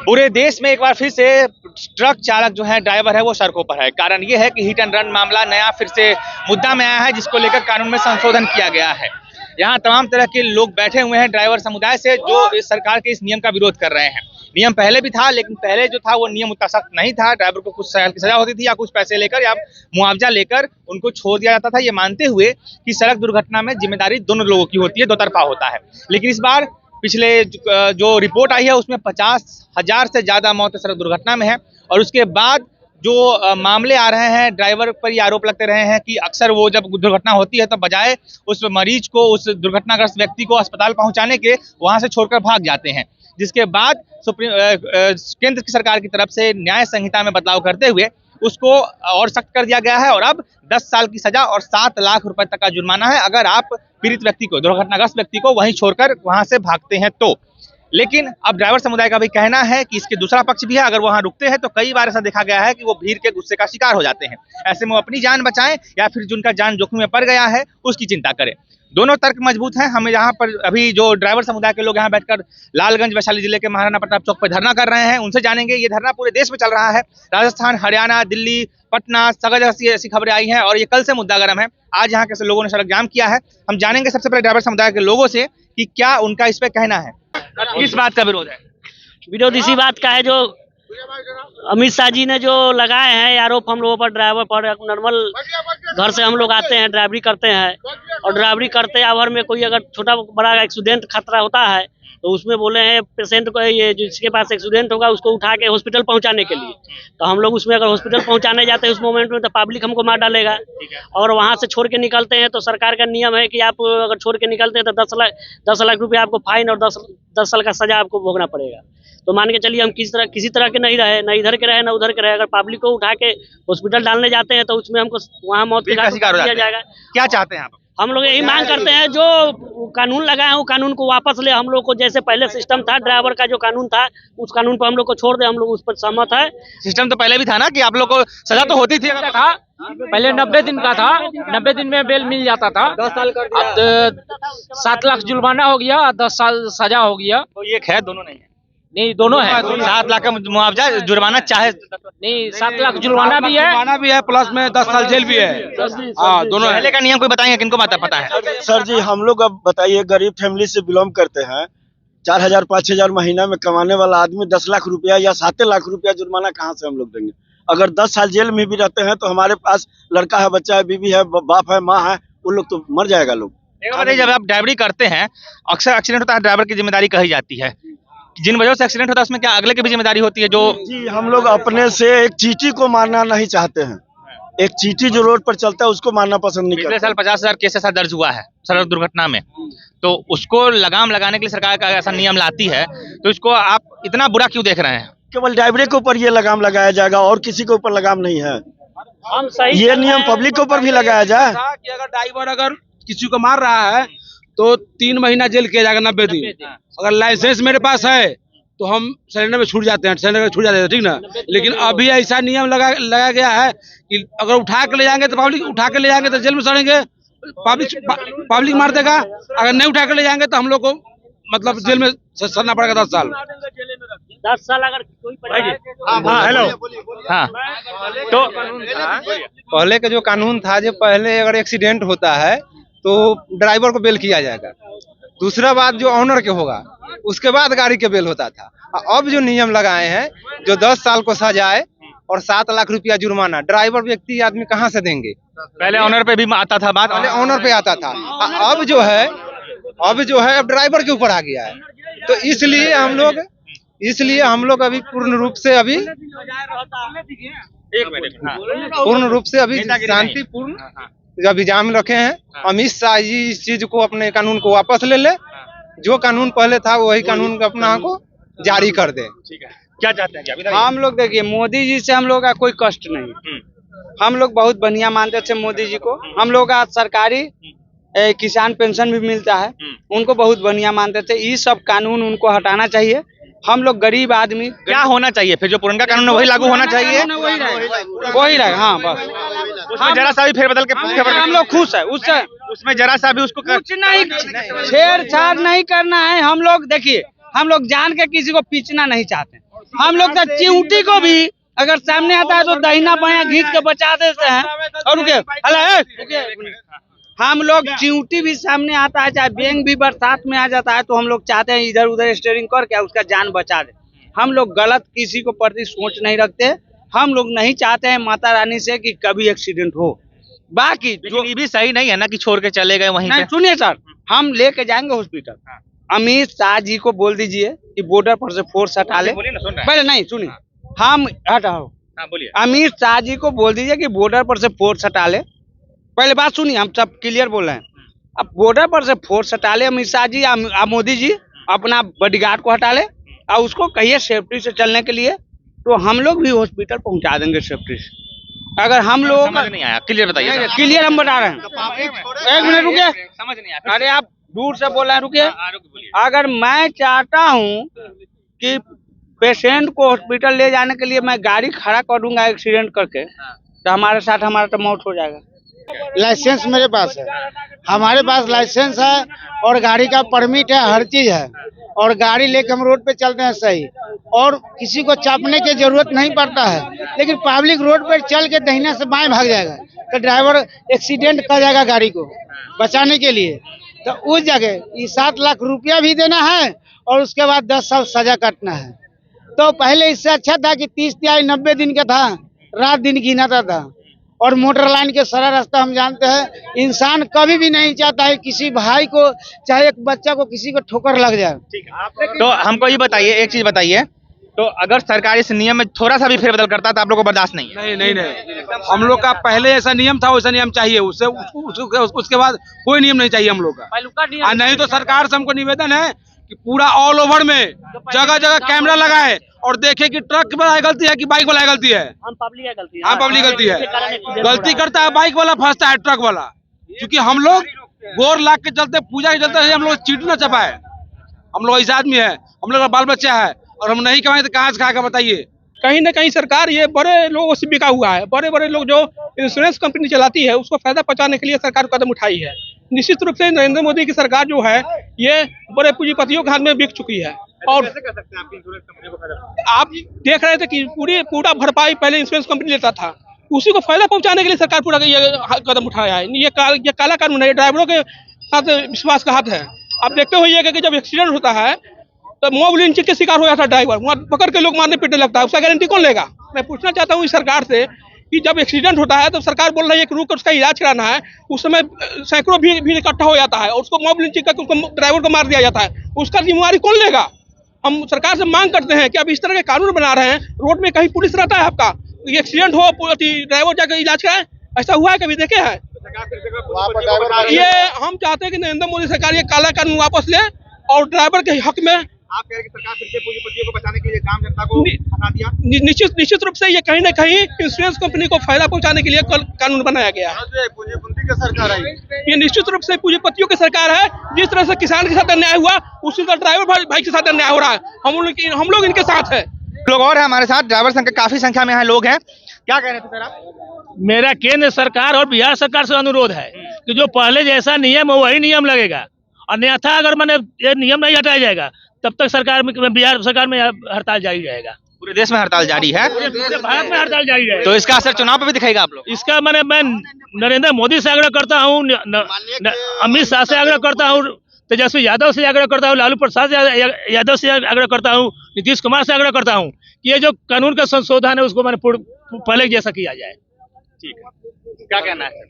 पूरे देश में एक बार फिर से ट्रक चालक जो है, ड्राइवर है, वो सड़कों पर है। कारण ये है कि हिट एंड रन मामला नया फिर से मुद्दा में आया है, जिसको लेकर कानून में संशोधन किया गया है। यहाँ तमाम तरह के लोग बैठे हुए हैं ड्राइवर समुदाय से, जो इस सरकार के इस नियम का विरोध कर रहे हैं। नियम पहले भी था, लेकिन पहले जो था वो नियम उतना सख्त नहीं था। ड्राइवर को कुछ साल की सजा होती थी या कुछ पैसे लेकर या मुआवजा लेकर उनको छोड़ दिया जाता था, ये मानते हुए कि सड़क दुर्घटना में जिम्मेदारी दोनों लोगों की होती है, दो तरफा होता है। लेकिन इस बार पिछले जो रिपोर्ट आई है उसमें 50,000 से ज्यादा मौतें सड़क दुर्घटना में है। और उसके बाद जो मामले आ रहे हैं, ड्राइवर पर ये आरोप लगते रहे हैं कि अक्सर वो जब दुर्घटना होती है तो बजाय उस मरीज को, उस दुर्घटनाग्रस्त व्यक्ति को अस्पताल पहुंचाने के, वहां से छोड़कर भाग जाते हैं। जिसके बाद केंद्र की सरकार की तरफ से न्याय संहिता में बदलाव करते हुए उसको और सख्त कर दिया गया है और अब 10 साल की सजा और 7 लाख रुपए तक का जुर्माना है अगर आप पीड़ित व्यक्ति को, दुर्घटनाग्रस्त व्यक्ति को वहीं छोड़कर वहां से भागते हैं तो। लेकिन अब ड्राइवर समुदाय का भी कहना है कि इसके दूसरा पक्ष भी है, अगर वहां रुकते हैं तो कई बार ऐसा देखा गया है कि वो भीड़ के गुस्से का शिकार हो जाते हैं। ऐसे में वो अपनी जान बचाएं या फिर जिनका जान जोखिम में पड़ गया है उसकी चिंता करें। दोनों तर्क मजबूत हैं। हमें यहाँ पर अभी जो ड्राइवर समुदाय के लोग यहाँ बैठकर लालगंज वैशाली जिले के महाराणा प्रताप चौक पर धरना कर रहे हैं, उनसे जानेंगे। ये धरना पूरे देश में चल रहा है, राजस्थान, हरियाणा, दिल्ली, पटना, सगल ऐसी खबरें आई हैं और ये कल से मुद्दा गर्म है। आज यहाँ के लोगों ने सड़क जाम किया है। हम जानेंगे सबसे पहले ड्राइवर समुदाय के लोगों से कि क्या उनका इस पे कहना है, किस बात का विरोध है। विरोध इसी बात का है जो अमित शाह जी ने जो लगाए हैं आरोप हम लोगों पर, ड्राइवर पर। नॉर्मल घर से हम लोग आते हैं, ड्राइवरी करते हैं और ड्राइवरी करते आवर में कोई अगर छोटा बड़ा एक्सीडेंट खतरा होता है तो उसमें बोले हैं पेशेंट को, ये जिसके पास एक्सीडेंट होगा उसको उठा के हॉस्पिटल पहुंचाने के लिए। तो हम लोग उसमें अगर हॉस्पिटल पहुंचाने जाते हैं उस मोमेंट में तो पब्लिक हमको मार डालेगा। और वहां से छोड़ के निकलते हैं तो सरकार का नियम है कि आप अगर छोड़ के निकलते हैं तो 10 लाख रुपये आपको फाइन और 10 साल का सजा आपको भोगना पड़ेगा। तो मान के चलिए हम किसी तरह के नहीं रहे, न इधर के रहे न उधर के रहे। अगर पब्लिक को उठा के हॉस्पिटल डालने जाते हैं तो उसमें हमको वहाँ मौत का शिकार हो जाएगा। क्या चाहते हैं आप? हम लोग यही मांग करते हैं जो कानून लगाए हैं वो कानून को वापस ले। हम लोग को जैसे पहले सिस्टम था ड्राइवर का, जो कानून था उस कानून पर हम लोग को छोड़ दे। हम लोग उस पर सहमत है। सिस्टम तो पहले भी था ना कि आप लोग को सजा तो होती थी, था पहले 90 दिन का था, 90 दिन में बेल मिल जाता था। 10 साल कर दिया। अब 7 लाख जुर्माना हो गया, 10 साल सजा हो गया। तो ये है, दोनों नहीं है? नहीं, दोनों है। 7 लाख का मुआवजा, जुर्माना चाहे नहीं, 7 लाख जुर्माना भी है प्लस में 10 साल जेल भी है। हाँ, दोनों। पहले का नियम कोई बताएंगे, किनको पता है? सर जी, हम लोग अब बताइए, गरीब फैमिली से बिलोंग करते हैं। 4,000 5,000 महीना में कमाने वाला आदमी 10 लाख रुपया या 7 लाख रुपया जुर्माना कहाँ से हम लोग देंगे? अगर 10 साल जेल में भी रहते हैं तो हमारे पास लड़का है, बच्चा है, बीवी है, बाप है, माँ है, उन लोग तो मर जाएगा लोग। जब आप ड्राइवरी करते हैं अक्सर एक्सीडेंट होता है, ड्राइवर की जिम्मेदारी कही जाती है। जिन वजह से एक्सीडेंट होता है उसमें क्या अगले की भी जिम्मेदारी होती है? जो जी, हम लोग अपने से एक चींटी को मारना नहीं चाहते हैं। एक चींटी जो रोड पर चलता है उसको मारना पसंद नहीं करते। पिछले साल 50,000 केस ऐसा दर्ज हुआ है सड़क दुर्घटना में, तो उसको लगाम लगाने के लिए सरकार का ऐसा नियम लाती है, तो इसको आप इतना बुरा क्यों देख रहे हैं? केवल ड्राइवरे के ऊपर ये लगाम लगाया जाएगा और किसी के ऊपर लगाम नहीं है। हम सही ये नियम पब्लिक के ऊपर भी लगाया जाए कि अगर ड्राइवर अगर किसी को मार रहा है तो 3 महीना जेल किया जाएगा, 90 दिन। अगर लाइसेंस मेरे पास है तो हम सिलेंडर में छूट जाते हैं, सिलेंडर में छूट जाते हैं, ठीक ना। लेकिन अभी ऐसा नियम लगाया गया है कि अगर उठा के ले जाएंगे तो पब्लिक, उठा के ले जाएंगे तो जेल में सड़ेंगे, पब्लिक मार देगा। अगर नहीं उठा के ले जाएंगे तो हम लोग को मतलब जेल में सड़ना पड़ेगा 10 साल। 10 साल अगर कोई हेलो। हाँ, तो पहले का जो कानून था, जो पहले अगर एक्सीडेंट होता है तो ड्राइवर को बेल किया जाएगा। दूसरा बात जो ऑनर के होगा उसके बाद गाड़ी के बेल होता था। अब जो नियम लगाए हैं, जो 10 साल को सजाए और 7 लाख रुपया जुर्माना, ड्राइवर व्यक्ति आदमी कहाँ से देंगे? पहले ऑनर पे भी आता था बात, पहले ऑनर पे आता था। अब जो है अब ड्राइवर के ऊपर आ गया है। तो इसलिए हम लोग अभी पूर्ण रूप से अभी शांतिपूर्ण अभी जाम रखे हैं। अमित शाह जी इस चीज को, अपने कानून को वापस ले ले। जो कानून पहले था वही कानून अपना को जारी कर दे। क्या चाहते हैं? हम लोग देखिए, मोदी जी से हम लोग का कोई कष्ट नहीं। हम लोग बहुत बढ़िया मानते थे मोदी जी को। हम लोग का सरकारी किसान पेंशन भी मिलता है, उनको बहुत बढ़िया मानते थे। ये सब कानून उनको हटाना चाहिए। हम लोग गरीब आदमी, क्या होना चाहिए फिर? जो पुराना कानून है वही लागू होना चाहिए, वही रहेगा। हाँ, बस उसमें जरा सा भी फेरबदल के हम लोग खुश है उससे। उसमें जरा सा भी उसको कुछ नहीं, छेड़छाड़ नहीं करना है। हम लोग देखिए, हम लोग जान के किसी को पीछना नहीं चाहते। हम लोग तो चिंटी को भी अगर सामने आता है तो दाहिना बायां घींच के बचा देते हैं। और रुके, हम लोग चिंटी भी सामने आता है, चाहे बैंग भी बरसात में आ जाता है, तो हम लोग चाहते हैं इधर उधर स्टीयरिंग करके उसका जान बचा दे। हम लोग गलत किसी को प्रति सोच नहीं रखते। हम लोग नहीं चाहते हैं माता रानी से कि कभी एक्सीडेंट हो। बाकी जो ये भी सही नहीं है ना कि छोड़ के चले गए वहीं नहीं, पे। सुनिए सर, हम लेके जाएंगे हॉस्पिटल। अमित शाह जी को बोल दीजिए कि बॉर्डर पर से फोर्स हटा ले। बोलिए ना, सुन रहे हैं। पहले नहीं सुनिए, हम हटाओ। हाँ बोलिए। अमित शाह जी को बोल दीजिए कि बॉर्डर पर से फोर्स हटा ले। पहले बात सुनिए, हम सब क्लियर बोल रहे हैं। अब बॉर्डर पर से फोर्स हटा ले अमित शाह जी, मोदी जी अपना बॉडीगार्ड को हटा ले और उसको कहिए सेफ्टी से चलने के लिए, तो हम लोग भी हॉस्पिटल पहुंचा देंगे सेफ्टी से। अगर हम लोग समझ नहीं आया, क्लियर बताइए। क्लियर हम बता रहे हैं। एक मिनट रुकिए, समझ नहीं आया। अरे आप दूर से बोल रहे हैं, रुकिए। बोलिए। अगर मैं चाहता हूँ कि पेशेंट को हॉस्पिटल ले जाने के लिए मैं गाड़ी खड़ा कर दूंगा एक्सीडेंट करके, तो हमारे साथ हमारा तो मौत हो जाएगा। लाइसेंस मेरे पास है, हमारे पास लाइसेंस है और गाड़ी का परमिट है, हर चीज है, और गाड़ी लेकर हम रोड पे चलते हैं सही, और किसी को चापने की जरूरत नहीं पड़ता है। लेकिन पब्लिक रोड पे चल के दाहिने से बाएं भाग जाएगा तो ड्राइवर एक्सीडेंट कर जाएगा गाड़ी को बचाने के लिए। तो उस जगह ये 7 लाख रुपया भी देना है और उसके बाद 10 साल सजा काटना है। तो पहले इससे अच्छा था कि 30 या 90 दिन का था, रात दिन गिनाता था। और मोटर लाइन के सारा रास्ता हम जानते हैं, इंसान कभी भी नहीं चाहता है किसी भाई को, चाहे एक बच्चा को, किसी को ठोकर लग जाए। तो हमको ये बताइए, एक चीज बताइए, तो अगर सरकार इस नियम में थोड़ा सा भी फेरबदल करता तो आप लोगों को बर्दाश्त नहीं है? नहीं, हम लोग का पहले ऐसा नियम था, वैसा नियम चाहिए। उसके बाद कोई नियम नहीं चाहिए हम लोग का। नहीं तो सरकार से हमको निवेदन है कि पूरा ऑल ओवर में जगह जगह कैमरा लगाए और देखे कि ट्रक वाला गलती है कि बाइक वाला गलती है। हम पब्लिक है गलती हाँ, पब्लिक गलती है। गलती करता है बाइक वाला, फंसता है ट्रक वाला। क्योंकि हम लोग गोर लाग के चलते, पूजा के चलते हम लोग चीट न चपाए। हम लोग ऐसे आदमी है, हम लोग का बाल बच्चा है, और हम नहीं कमाए तो कहाँ से खाएगा बताइए। कहीं न कहीं सरकार ये बड़े लोगों से बिका हुआ है। बड़े बड़े लोग जो इंश्योरेंस कंपनी चलाती है उसको फायदा पहुंचाने के लिए सरकार कदम उठाई है। निश्चित रूप से नरेंद्र मोदी की सरकार जो है ये बड़े पूंजीपतियों के हाथ में बिक चुकी है। और कैसे कर सकते हैं आप इंश्योरेंस कंपनी को फायदा? आप देख रहे थे कि पूरा भरपाई पहले इंश्योरेंस कंपनी लेता था, उसी को फायदा पहुंचाने के लिए सरकार पूरा ये कदम उठाया है। ये काला कानून है, ड्राइवरों के साथ विश्वासघात है। आप देखते होइएगा कि जब एक्सीडेंट होता है तो मॉब लिंचिंग के शिकार हो जाता है ड्राइवर, वहाँ पकड़ के लोग मारने पीटने लगता है, उसका गारंटी कौन लेगा? मैं पूछना चाहता हूँ इस सरकार से कि जब एक्सीडेंट होता है तो सरकार बोल रही है कि रुक कर उसका इलाज कराना है, उस समय सैकड़ों भीड़ इकट्ठा हो जाता है और उसको मॉब लिंचिंग करके उसको ड्राइवर को मार दिया जाता है, उसका जिम्मेवारी कौन लेगा? हम सरकार से मांग करते हैं कि अब इस तरह के कानून बना रहे हैं, रोड में कहीं पुलिस रहता है आपका, एक्सीडेंट हो ड्राइवर जाकर इलाज कराए, ऐसा हुआ है कभी देखे हैं? ये हम चाहते हैं कि नरेंद्र मोदी सरकार ये काला कानून वापस ले और ड्राइवर के हक में। आप कह रहे हैं कि सरकार फिर से पूंजीपतियों को बचाने के लिए आम जनता को फंसा दिया? निश्चित रूप से ये कहीं न कहीं इंश्योरेंस कंपनी को फायदा पहुंचाने के लिए कानून बनाया गया है। पूंजीपति की सरकार है ये निश्चित रूप से पूंजीपतियों की सरकार है। जिस तरह से किसान के साथ अन्याय हुआ उसी तरह ड्राइवर भाई के साथ अन्याय हो रहा है। हम लोग इनके साथ है। लोग और है हमारे साथ, ड्राइवर संघ के काफी संख्या में यहाँ लोग हैं। क्या कह रहे थे सर आप? मेरा केंद्र सरकार और बिहार सरकार से अनुरोध है कि जो पहले जैसा नियम है वही नियम लगेगा, अन्यथा अगर मैंने ये नियम नहीं हटाया जाएगा तब तक सरकार में, बिहार सरकार में हड़ताल जारी रहेगा। पूरे देश में हड़ताल जारी है, पूरे भारत में हड़ताल जारी रहेगा। तो इसका असर चुनाव पे भी दिखेगा आप लोग? इसका मैं नरेंद्र मोदी से आग्रह करता हूँ, अमित शाह से आग्रह करता हूँ, तेजस्वी यादव से आग्रह करता हूँ, लालू प्रसाद यादव से आग्रह करता हूँ, नीतीश कुमार से आग्रह करता हूँ कि ये जो कानून का संशोधन है उसको मैंने पहले जैसा किया जाए। ठीक है, क्या कहना है?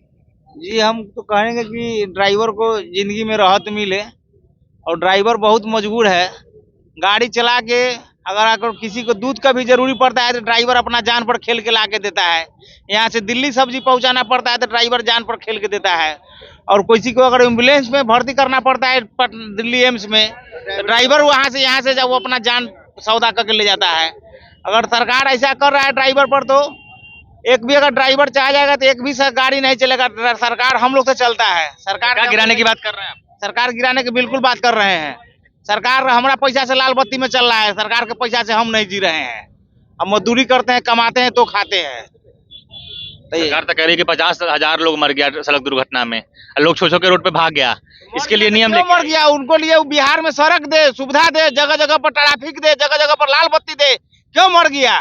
जी हम तो कहेंगे कि ड्राइवर को जिंदगी में राहत मिले, और ड्राइवर बहुत मजबूर है गाड़ी चला के। अगर किसी को दूध का भी जरूरी पड़ता है तो ड्राइवर अपना जान पर खेल के ला के देता है। यहाँ से दिल्ली सब्जी पहुंचाना पड़ता है तो ड्राइवर जान पर खेल के देता है। और किसी को अगर एम्बुलेंस में भर्ती करना पड़ता है दिल्ली एम्स में, तो ड्राइवर वहाँ से यहाँ से जब वो अपना जान सौदा करके ले जाता है। अगर सरकार ऐसा कर रहा है ड्राइवर पर, तो एक भी अगर ड्राइवर चाह जाएगा तो एक भी गाड़ी नहीं चलेगा। सरकार हम लोग से चलता है। सरकार गिराने की बात कर रहे हैं आप? सरकार गिराने की बिल्कुल बात कर रहे हैं। सरकार हमारा पैसा से लाल बत्ती में चल रहा है, सरकार के पैसा से हम नहीं जी रहे हैं। हम मजदूरी करते हैं, कमाते हैं तो खाते हैं। सरकार तो कह रही है कि 50,000 लोग मर गया सड़क दुर्घटना में, लोग छो के रोड पे भाग गया, इसके लिए नियम लेके मर गया। उनको लिए बिहार में सड़क दे, सुविधा दे, जगह जगह पर ट्रैफिक दे, जगह जगह पर लाल बत्ती दे, क्यों मर गया?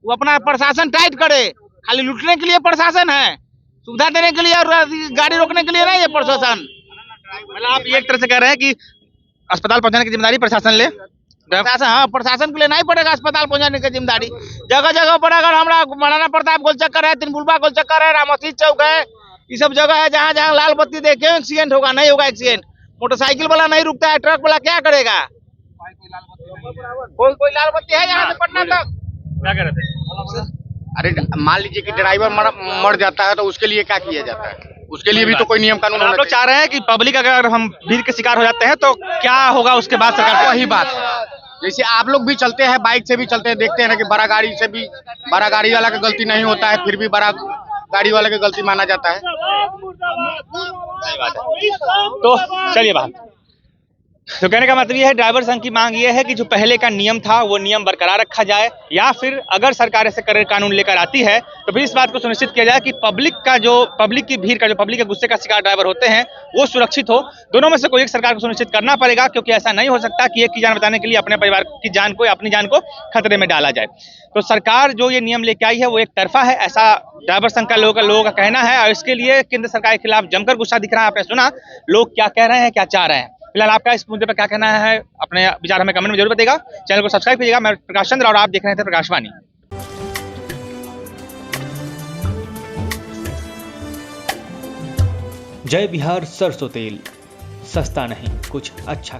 वो अपना प्रशासन टाइट करे, खाली लूटने के लिए प्रशासन है, सुविधा देने के लिए और गाड़ी रोकने के लिए नहीं है प्रशासन। मतलब आप ये एक तरह से कह रहे हैं कि अस्पताल पहुंचाने की जिम्मेदारी प्रशासन ले। प्रशासन, हाँ, प्रशासन को लेना ही पड़ेगा अस्पताल पहुंचाने की जिम्मेदारी। जगह जगह पर अगर हमारा महाराणा प्रताप गोल चक्कर है, तिनबुलबा गोल चक्कर है, रामोसी चौक है, ये सब जगह है जहाँ जहाँ लाल बत्ती देखे एक्सीडेंट होगा, नहीं होगा एक्सीडेंट। मोटरसाइकिल वाला नहीं रुकता है, ट्रक वाला क्या करेगा? कोई लाल बत्ती है यहाँ से पटना तक? क्या कह रहे थे? अरे मान लीजिए कि ड्राइवर मर जाता है तो उसके लिए क्या किया जाता है? उसके लिए भी तो कोई नियम कानून होना आप लोग चाह रहे हैं कि पब्लिक अगर हम भीड़ के शिकार हो जाते हैं तो क्या होगा उसके बाद सरकार चाहिए। वही बात, जैसे आप लोग भी चलते हैं, बाइक से भी चलते हैं, देखते हैं ना कि बड़ा गाड़ी से भी, बड़ा गाड़ी वाला का गलती नहीं होता है, फिर भी बड़ा गाड़ी वाले की गलती माना जाता है। सही बात है। तो चलिए बात, तो कहने का मतलब ये है, ड्राइवर संघ की मांग ये है कि जो पहले का नियम था वो नियम बरकरार रखा जाए, या फिर अगर सरकार ऐसे कानून लेकर आती है तो फिर इस बात को सुनिश्चित किया जाए कि पब्लिक की भीड़ का, जो पब्लिक के गुस्से का शिकार ड्राइवर होते हैं वो सुरक्षित हो। दोनों में से कोई एक सरकार को सुनिश्चित करना पड़ेगा, क्योंकि ऐसा नहीं हो सकता कि एक की जान बचाने के लिए अपने परिवार की जान को, अपनी जान को खतरे में डाला जाए। तो सरकार जो ये नियम लेके आई है वो एक तरफा है, ऐसा ड्राइवर संघ का लोगों का कहना है, और इसके लिए केंद्र सरकार के खिलाफ जमकर गुस्सा दिख रहा है। आपने सुना लोग क्या कह रहे हैं, क्या चाह रहे हैं। फिलहाल आपका इस मुद्दे पर क्या कहना है, अपने विचार हमें कमेंट में जरूर बताइएगा। चैनल को सब्सक्राइब कीजिएगा। मैं प्रकाश चंद्र और आप देख रहे थे प्रकाशवाणी। जय बिहार सरसों तेल, सस्ता नहीं कुछ अच्छा।